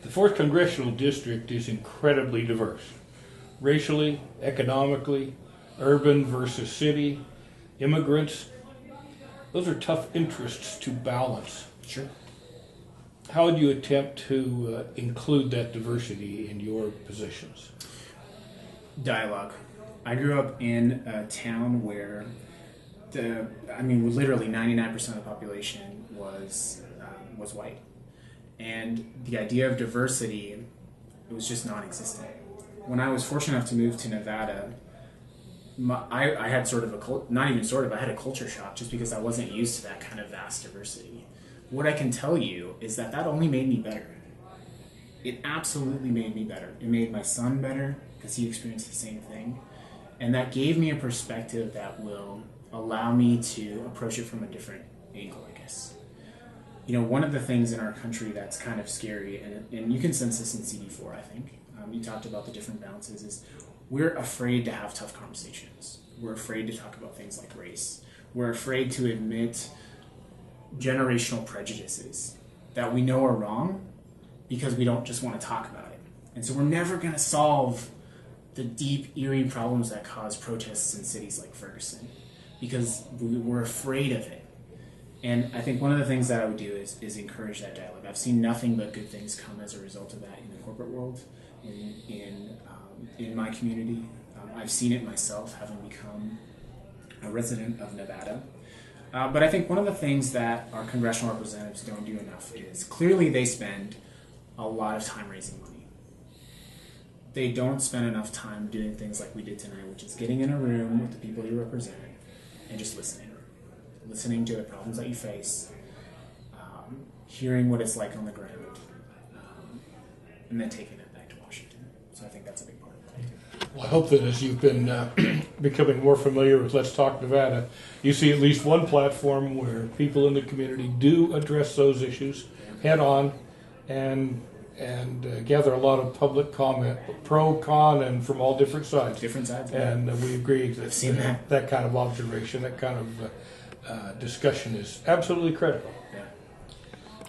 The 4th Congressional District is incredibly diverse, racially, economically, urban versus city, immigrants. Those are tough interests to balance. Sure. How would you attempt to include that diversity in your positions? Dialogue. I grew up in a town where literally 99% of the population was white. And the idea of diversity, it was just non-existent. When I was fortunate enough to move to Nevada, I had sort of I had a culture shock just because I wasn't used to that kind of vast diversity. What I can tell you is that only made me better. It absolutely made me better. It made my son better because he experienced the same thing. And that gave me a perspective that will allow me to approach it from a different angle, I guess. One of the things in our country that's kind of scary, and you can sense this in CD4, I think. You talked about the different bounces, is we're afraid to have tough conversations. We're afraid to talk about things like race. We're afraid to admit generational prejudices that we know are wrong because we don't just want to talk about it. And so we're never going to solve the deep, eerie problems that cause protests in cities like Ferguson because we're afraid of it. And I think one of the things that I would do is encourage that dialogue. I've seen nothing but good things come as a result of that in the corporate world, in my community. I've seen it myself, having become a resident of Nevada. But I think one of the things that our congressional representatives don't do enough is clearly they spend a lot of time raising money. They don't spend enough time doing things like we did tonight, which is getting in a room with the people you represent and just listening to the problems that you face, hearing what it's like on the ground, and then taking it back to Washington. So I think that's a big part of what I do. Well, I hope that as you've been becoming more familiar with Let's Talk Nevada, you see at least one platform where people in the community do address those issues head on and gather a lot of public comment, pro, con, and from all different sides. Different sides. And we agree that I've seen that kind of observation, that kind of discussion is absolutely critical. Yeah.